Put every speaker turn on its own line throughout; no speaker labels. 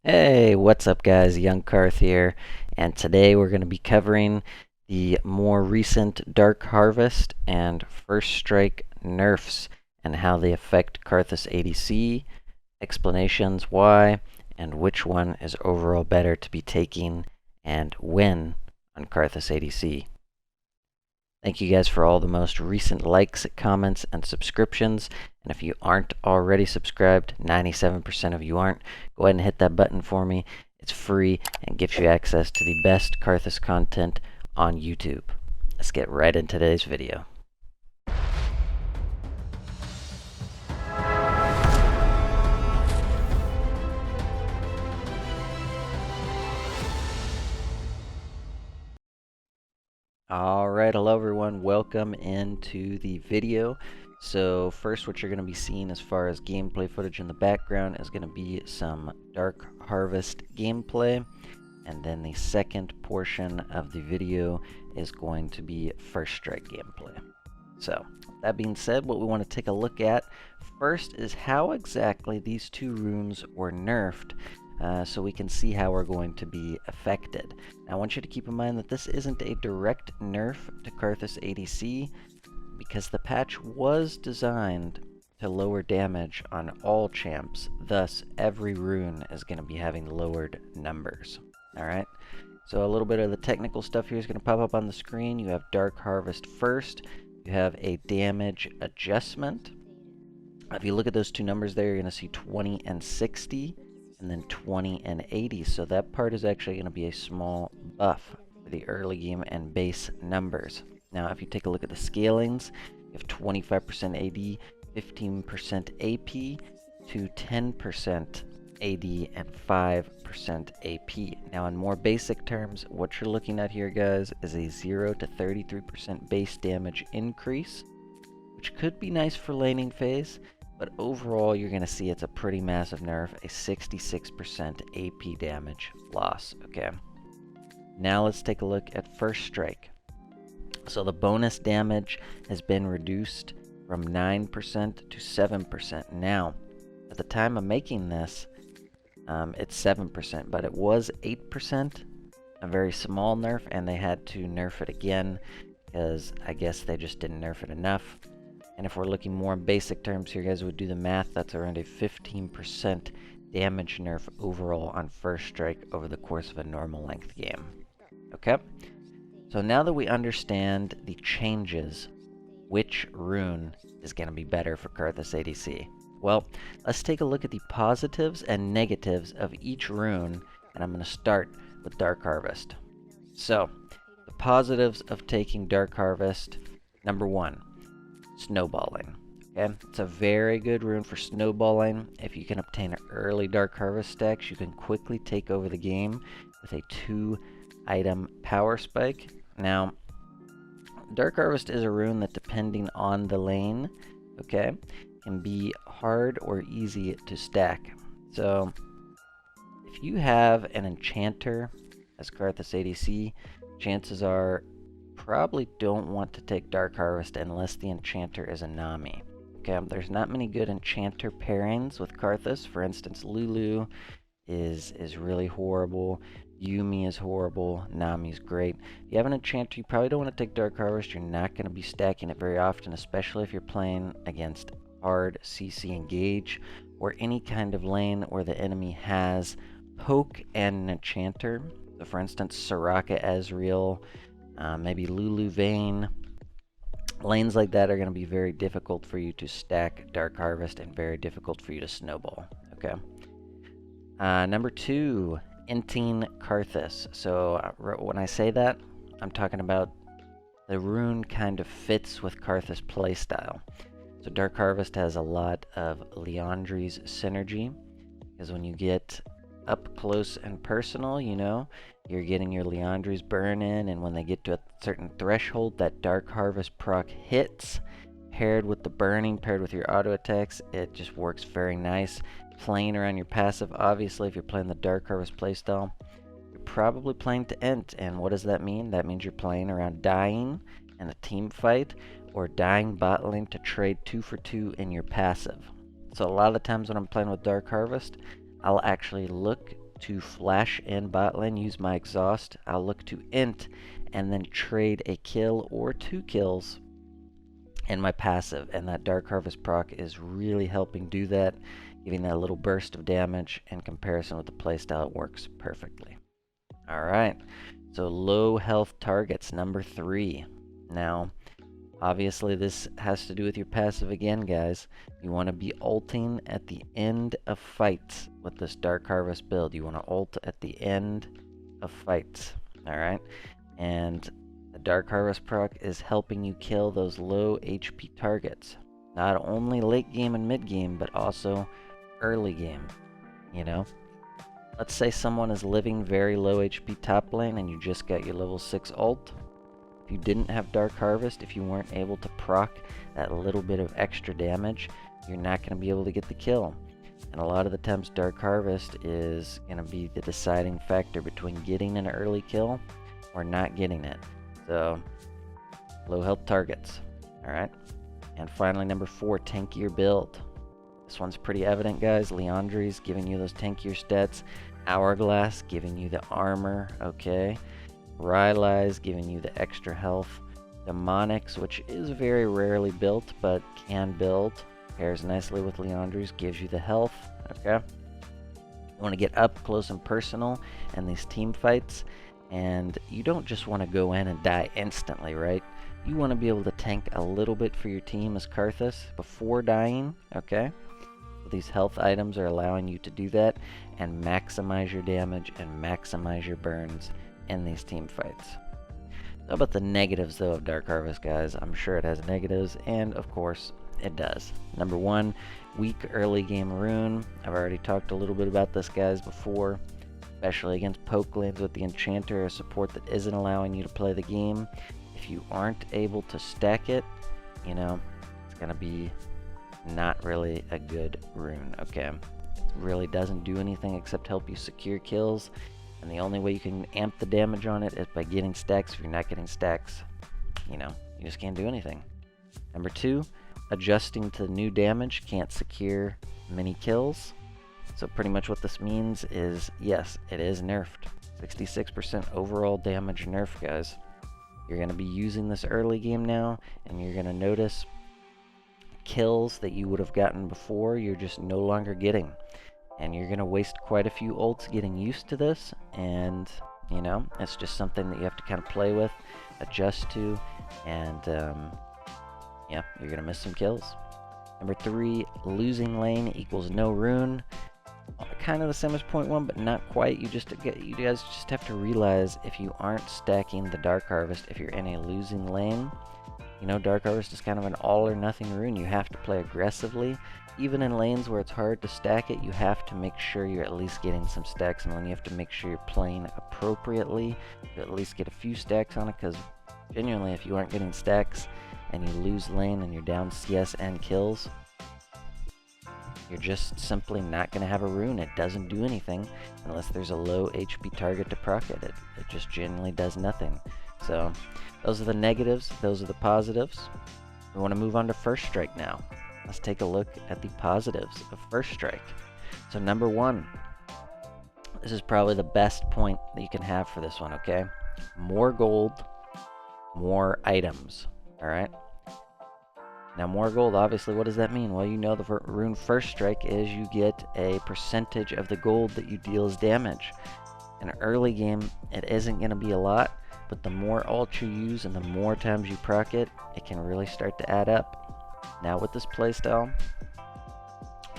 Hey, what's up guys? Young Karth here, and today we're going to be covering the more recent Dark Harvest and First Strike nerfs and how they affect Karthus ADC, explanations why, and which one is overall better to be taking and when on Karthus ADC. Thank you guys for all the most recent likes, comments, and subscriptions. And if you aren't already subscribed, 97% of you aren't, go ahead and hit that button for me. It's free and gives you access to the best Karthus content on YouTube. Let's get right into today's video. Alright, hello everyone, welcome into the video. So first what you're going to be seeing as far as gameplay footage in the background is going to be some Dark Harvest gameplay. And then the second portion of the video is going to be First Strike gameplay. So that being said, what we want to take a look at first is how exactly these two runes were nerfed. So we can see how we're going to be affected. Now I want you to keep in mind that this isn't a direct nerf to Karthus ADC because the patch was designed to lower damage on all champs, thus every rune is going to be having lowered numbers. Alright, so a little bit of the technical stuff here is going to pop up on the screen. You have Dark Harvest first, you have a damage adjustment. If you look at those two numbers there, you're going to see 20 and 60. And then 20 and 80, so that part is actually going to be a small buff for the early game and base numbers. Now if you take a look at the scalings, you have 25% AD, 15% AP, to 10% AD, and 5% AP. Now in more basic terms, what you're looking at here guys is a 0 to 33% base damage increase, which could be nice for laning phase. But overall, you're going to see it's a pretty massive nerf, a 66% AP damage loss, okay? Now let's take a look at First Strike. So the bonus damage has been reduced from 9% to 7%. Now, at the time of making this, it's 7%, but it was 8%, a very small nerf, and they had to nerf it again because I guess they just didn't nerf it enough. And if we're looking more in basic terms here, guys, would do the math, that's around a 15% damage nerf overall on First Strike over the course of a normal length game. Okay? So now that we understand the changes, which rune is going to be better for Karthus ADC? Well, let's take a look at the positives and negatives of each rune, and I'm going to start with Dark Harvest. So, the positives of taking Dark Harvest, number 1. Snowballing. Okay, it's a very good rune for snowballing. If you can obtain early Dark Harvest stacks, you can quickly take over the game with a 2-item power spike. Now, Dark Harvest is a rune that, depending on the lane, okay, can be hard or easy to stack. So, if you have an enchanter as Karthus ADC, chances are probably don't want to take Dark Harvest unless the enchanter is a Nami. Okay, there's not many good enchanter pairings with Karthus. For instance, Lulu is really horrible. Yumi is horrible. Nami's great. If you have an enchanter, you probably don't want to take Dark Harvest. You're not going to be stacking it very often, especially if you're playing against hard CC engage or any kind of lane where the enemy has poke and an enchanter. So for instance, Soraka Ezreal, maybe Lulu Vayne. Lanes like that are going to be very difficult for you to stack Dark Harvest and very difficult for you to snowball. Okay. Number 2, inting Karthus. So when I say that, I'm talking about the rune kind of fits with Karthus playstyle. So Dark Harvest has a lot of Liandry's synergy, because when you get up close and personal, you know, you're getting your Liandry's burn in, and when they get to a certain threshold, that Dark Harvest proc hits, paired with the burning, paired with your auto attacks, it just works very nice. Playing around your passive, obviously, if you're playing the Dark Harvest playstyle, you're probably playing to Ent, and what does that mean? That means you're playing around dying in a team fight, or dying bot lane to trade 2 for 2 in your passive. So a lot of the times when I'm playing with Dark Harvest, I'll actually look to flash in bot lane, use my exhaust. I'll look to int and then trade a kill or 2 kills in my passive, and that Dark Harvest proc is really helping do that, giving that little burst of damage. In comparison with the playstyle, it works perfectly. Alright, so low health targets, number 3. Now, obviously this has to do with your passive again, guys. You want to be ulting at the end of fights with this Dark Harvest build. You want to ult at the end of fights, alright? And the Dark Harvest proc is helping you kill those low HP targets. Not only late game and mid game, but also early game, you know? Let's say someone is living very low HP top lane and you just got your level 6 ult. If you didn't have Dark Harvest, if you weren't able to proc that little bit of extra damage, you're not going to be able to get the kill. And a lot of the times Dark Harvest is going to be the deciding factor between getting an early kill or not getting it. So, low health targets. Alright. And finally, number 4, tankier build. This one's pretty evident, guys. Liandry's giving you those tankier stats. Hourglass giving you the armor, okay. Rylai's giving you the extra health. Demonics, which is very rarely built, but can build. Pairs nicely with Liandry's, gives you the health, okay. You want to get up close and personal in these team fights. And you don't just want to go in and die instantly, right? You want to be able to tank a little bit for your team as Karthus before dying, okay? So these health items are allowing you to do that and maximize your damage and maximize your burns in these team fights. How about the negatives, though, of Dark Harvest, guys? I'm sure it has negatives, and of course, it does. Number 1, weak early game Rune. I've already talked a little bit about this, guys, before. Especially against poke lanes with the Enchanter, a support that isn't allowing you to play the game. If you aren't able to stack it, you know, it's going to be not really a good Rune, okay? It really doesn't do anything except help you secure kills, and the only way you can amp the damage on it is by getting stacks. If you're not getting stacks, you know, you just can't do anything. Number 2, adjusting to new damage, can't secure many kills. So pretty much what this means is, yes, it is nerfed. 66% overall damage nerf, guys. You're going to be using this early game now, and you're going to notice kills that you would have gotten before, you're just no longer getting. And you're going to waste quite a few ults getting used to this, and, you know, it's just something that you have to kind of play with, adjust to, and, yeah, you're going to miss some kills. Number 3, losing lane equals no Rune. Kind of the same as point 1, but not quite. You guys just have to realize, if you aren't stacking the Dark Harvest, if you're in a losing lane, you know, Dark Harvest is kind of an all or nothing Rune. You have to play aggressively. Even in lanes where it's hard to stack it, you have to make sure you're at least getting some stacks, and then you have to make sure you're playing appropriately to at least get a few stacks on it, because genuinely, if you aren't getting stacks and you lose lane and you're down CS and kills, you're just simply not going to have a Rune. It doesn't do anything unless there's a low HP target to proc it. It just generally does nothing. So those are the negatives. Those are the positives. We want to move on to First Strike now. Let's take a look at the positives of First Strike. So number 1, this is probably the best point that you can have for this one, okay? More gold, more items, all right? Now, more gold, obviously, what does that mean? Well, you know the Rune First Strike is you get a percentage of the gold that you deal as damage. In an early game, it isn't going to be a lot, but the more ult you use and the more times you proc it, it can really start to add up. Now, with this playstyle,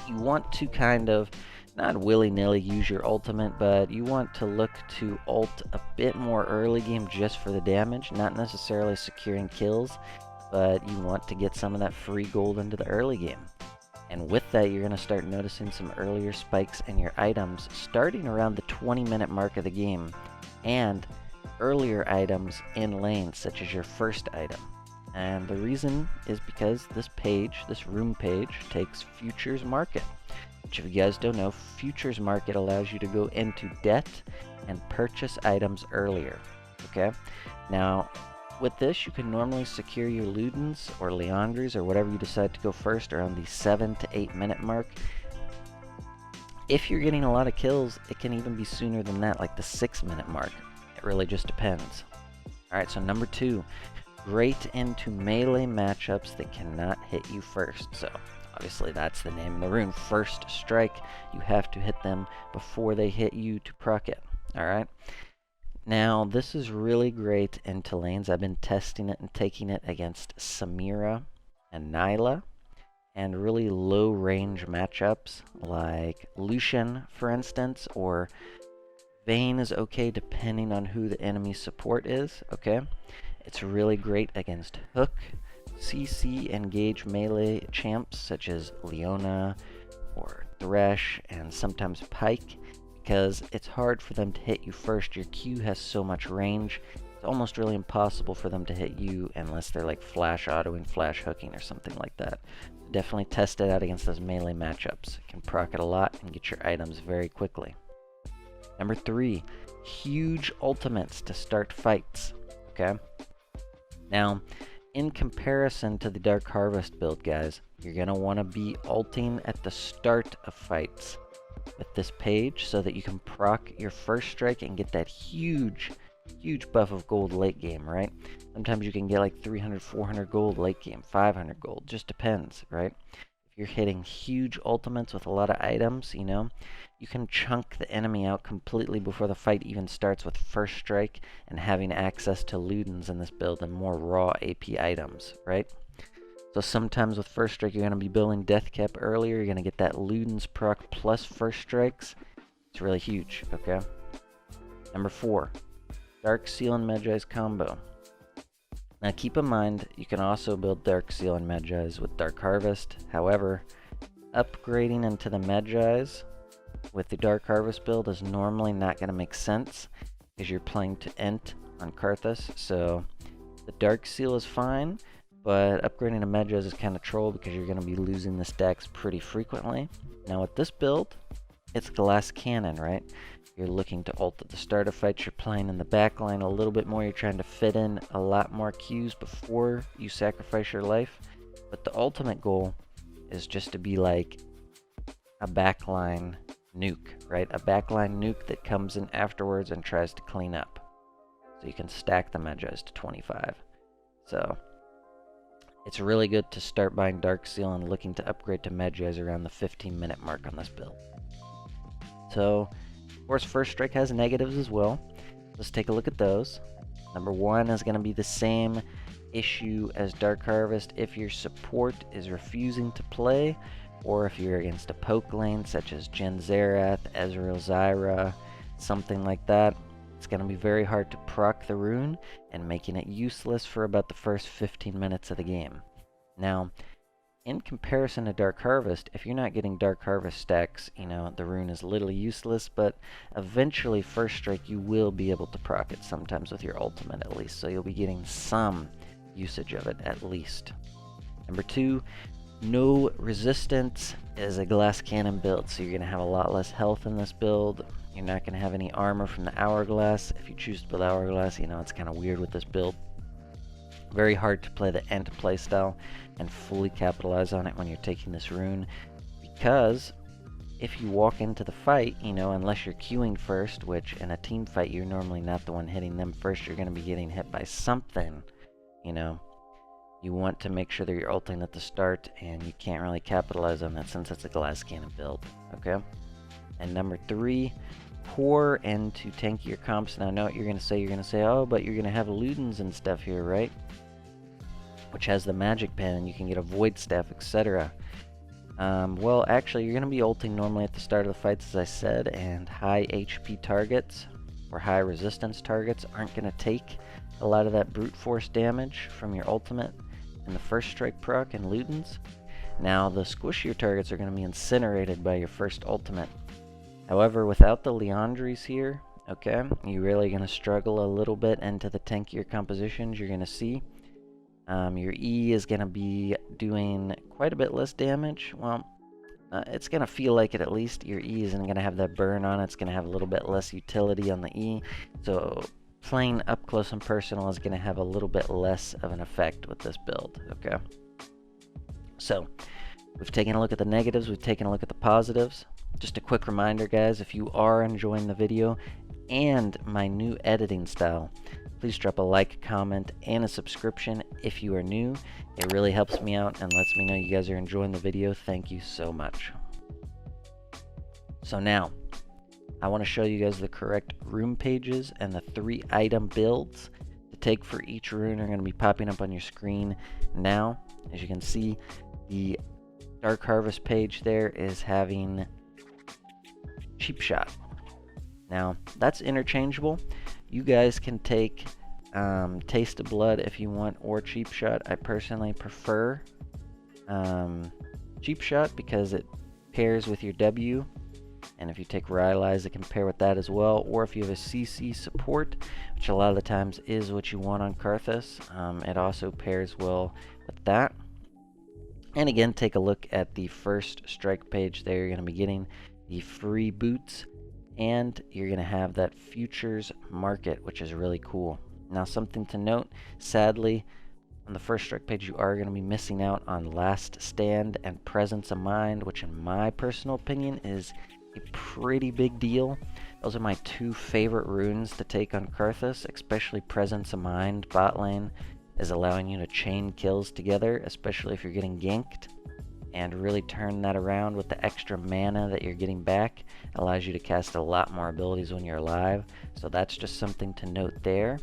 you want to kind of, not willy-nilly use your ultimate, but you want to look to ult a bit more early game just for the damage, not necessarily securing kills, but you want to get some of that free gold into the early game. And with that, you're going to start noticing some earlier spikes in your items starting around the 20-minute mark of the game, and earlier items in lanes, such as your first item. And the reason is because this page, this Rune page, takes Futures Market, which, if you guys don't know, Futures Market allows you to go into debt and purchase items earlier, okay? Now, with this, you can normally secure your Ludens or Liandry's or whatever you decide to go first around the 7 to 8 minute mark. If you're getting a lot of kills, it can even be sooner than that, like the 6-minute mark. It really just depends. Alright, so number 2, great into melee matchups that cannot hit you first. So obviously that's the name of the rune, first strike. You have to hit them before they hit you to proc it. Alright. Now this is really great into lanes. I've been testing it and taking it against Samira and Nyla, and really low range matchups like Lucian, for instance, or Vayne is okay depending on who the enemy support is, okay? It's really great against hook, CC, engage melee champs such as Leona or Thresh and sometimes Pike, because it's hard for them to hit you first. Your Q has so much range, it's almost really impossible for them to hit you unless they're like flash autoing, flash hooking, or something like that. Definitely test it out against those melee matchups. You can proc it a lot and get your items very quickly. Number 3, huge ultimates to start fights, okay? Now, in comparison to the Dark Harvest build, guys, you're going to want to be ulting at the start of fights with this page so that you can proc your first strike and get that huge buff of gold late game, right? Sometimes you can get like 300, 400 gold late game, 500 gold, just depends, right? If you're hitting huge ultimates with a lot of items, you know, you can chunk the enemy out completely before the fight even starts with first strike and having access to Ludens in this build and more raw AP items, right? So sometimes with first strike you're going to be building death cap earlier, you're going to get that Ludens proc plus first strikes. It's really huge, okay? Number 4, Dark Seal and Magi's combo. Now keep in mind, you can also build Dark Seal and Magi's with Dark Harvest. However, upgrading into the Magi's with the Dark Harvest build is normally not going to make sense because you're playing to Ent on Karthus. So the Dark Seal is fine, but upgrading to Magi's is kind of troll because you're going to be losing the stacks pretty frequently. Now with this build, it's Glass Cannon, right? You're looking to ult at the start of fights, you're playing in the back line a little bit more, you're trying to fit in a lot more Qs before you sacrifice your life. But the ultimate goal is just to be like a backline nuke, right? A backline nuke that comes in afterwards and tries to clean up. So you can stack the Magi's to 25. So it's really good to start buying Dark Seal and looking to upgrade to Magi's around the 15-minute mark on this build. So, of course, First Strike has negatives as well. Let's take a look at those. Number 1 is going to be the same issue as Dark Harvest if your support is refusing to play, or if you're against a poke lane such as Jhin Zerath, Ezreal Zyra, something like that. It's going to be very hard to proc the rune and making it useless for about the first 15 minutes of the game. Now, in comparison to Dark Harvest, if you're not getting Dark Harvest stacks, you know, the rune is literally useless, but eventually First Strike you will be able to proc it, sometimes with your ultimate at least, so you'll be getting some usage of it at least. Number 2, no resistance is a Glass Cannon build, so you're going to have a lot less health in this build. You're not going to have any armor from the Hourglass. If you choose to build Hourglass, you know, it's kind of weird with this build. Very hard to play the Ent playstyle and fully capitalize on it when you're taking this rune, because if you walk into the fight, you know, unless you're queuing first, which in a team fight you're normally not the one hitting them first, you're going to be getting hit by something, you know. You want to make sure that you're ulting at the start, and you can't really capitalize on that since it's a Glass Cannon build, okay? And number 3, pour into tankier comps. Now I know what you're going to say. You're going to say, oh, but you're going to have Ludens and stuff here, right? Which has the magic pen, and you can get a void staff, etc. Well, actually, you're going to be ulting normally at the start of the fights, as I said, and high HP targets or high resistance targets aren't going to take a lot of that brute force damage from your ultimate and the first strike proc and Ludens. Now, the squishier targets are going to be incinerated by your first ultimate. However, without the Leandries here, okay, you're really going to struggle a little bit into the tankier compositions you're going to see. Your E is going to be doing quite a bit less damage. Well, it's going to feel like it at least. Your E isn't going to have that burn on it. It's going to have a little bit less utility on the E. So playing up close and personal is going to have a little bit less of an effect with this build, okay? So, we've taken a look at the negatives, we've taken a look at the positives. just a quick reminder, guys, if you are enjoying the video and my new editing style, please drop a like, comment, and a subscription if you are new. It really helps me out and lets me know you guys are enjoying the video. Thank you so much. So now, I want to show you guys the correct rune pages, and the 3 item builds to take for each rune are going to be popping up on your screen now. As you can see, the Dark Harvest page there is having Cheap Shot. Now, that's interchangeable. You guys can take Taste of Blood if you want, or Cheap Shot. I personally prefer Cheap Shot because it pairs with your W. And if you take Rylai's, it can pair with that as well. Or if you have a CC support, which a lot of the times is what you want on Karthus, it also pairs well with that. And again, take a look at the first strike page there. You're going to be getting the free boots, and you're going to have that futures market, which is really cool. Now, something to note, sadly, on the first strike page, you are going to be missing out on Last Stand and Presence of Mind, which in my personal opinion is a pretty big deal. Those are my 2 favorite runes to take on Karthus, especially Presence of Mind. Bot lane is allowing you to chain kills together, especially if you're getting ganked, and really turn that around with the extra mana that you're getting back. It allows you to cast a lot more abilities when you're alive, so that's just something to note there.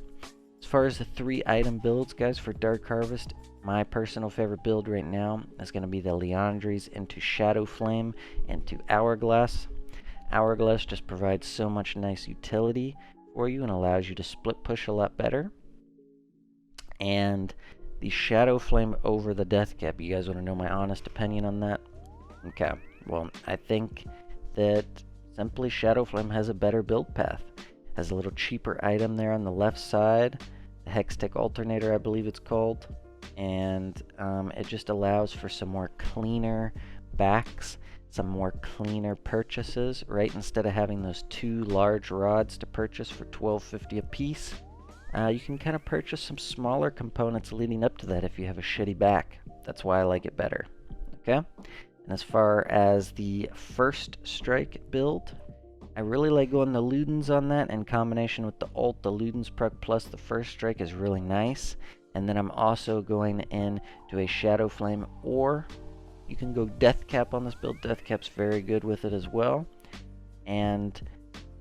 As far as the 3 item builds, guys, for Dark Harvest, my personal favorite build right now is going to be the Liandry's into Shadow Flame into Hourglass. Hourglass just provides so much nice utility for you and allows you to split push a lot better. And the Shadow Flame over the Death Cap, you guys want to know my honest opinion on that? Okay, well, I think that simply Shadow Flame has a better build path. Has a little cheaper item there on the left side, the Hextech Alternator, I believe it's called, and it just allows for some more cleaner backs, some more cleaner purchases, right? Instead of having those 2 large rods to purchase for $12.50 a piece, you can kind of purchase some smaller components leading up to that if you have a shitty back. That's why I like it better, okay? And as far as the first strike build, I really like going the Ludens on that in combination with the ult. The Ludens proc plus the first strike is really nice. And then I'm also going in to a Shadow Flame, or you can go Death Cap on this build. Death Cap's very good with it as well. And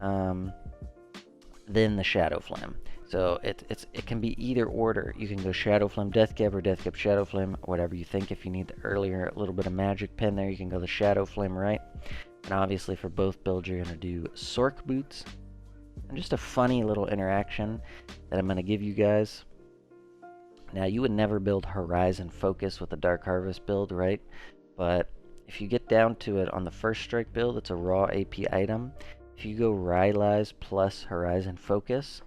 then the Shadow Flame. So it can be either order. You can go Shadow Flame Death Cap or Death Cap Shadow Flame, whatever you think. If you need the earlier little bit of magic pen there, you can go the Shadow Flame, right? And obviously for both builds, you're going to do Sork Boots. And just a funny little interaction that I'm going to give you guys. Now, you would never build Horizon Focus with a Dark Harvest build, right? But if you get down to it on the first strike build, it's a raw AP item. If you go Rylai's plus Horizon Focus,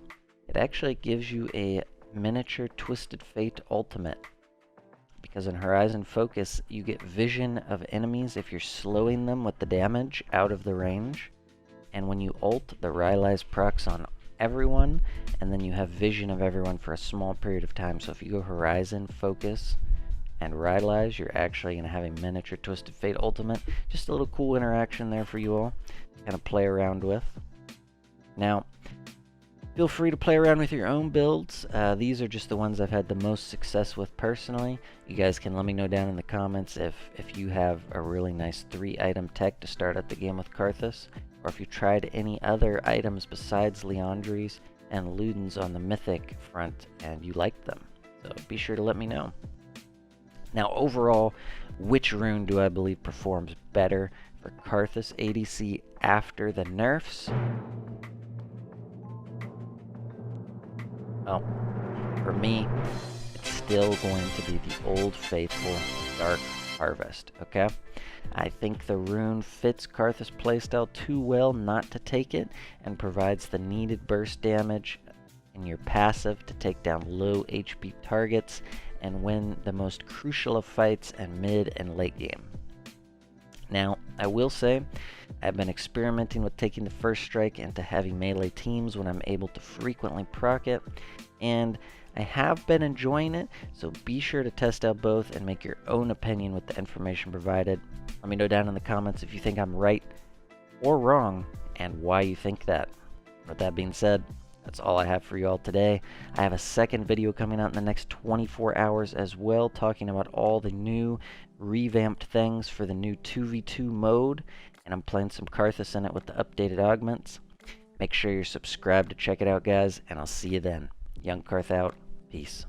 it actually gives you a miniature Twisted Fate ultimate. Because in Horizon Focus, you get vision of enemies if you're slowing them with the damage out of the range. And when you ult, the Rylai's procs on everyone, and then you have vision of everyone for a small period of time. So if you go Horizon Focus and Rylai's, you're actually going to have a miniature Twisted Fate ultimate. Just a little cool interaction there for you all to kind of play around with. Now, feel free to play around with your own builds. These are just the ones I've had the most success with personally. You guys can let me know down in the comments if you have a really nice 3 item tech to start out the game with Karthus, or if you tried any other items besides Liandry's and Ludens on the Mythic front and you liked them. So be sure to let me know. Now overall, which rune do I believe performs better for Karthus ADC after the nerfs? Well, for me, it's still going to be the old faithful Dark Harvest, okay? I think the rune fits Karthus playstyle too well not to take it, and provides the needed burst damage in your passive to take down low HP targets and win the most crucial of fights in mid and late game. Now, I will say, I've been experimenting with taking the first strike into heavy melee teams when I'm able to frequently proc it, and I have been enjoying it, so be sure to test out both and make your own opinion with the information provided. Let me know down in the comments if you think I'm right or wrong, and why you think that. With that being said, that's all I have for you all today. I have a second video coming out in the next 24 hours as well, talking about all the new revamped things for the new 2v2 mode, and I'm playing some Karthus in it with the updated augments. Make sure you're subscribed to check it out, guys, and I'll see you then. Young Karth out. Peace.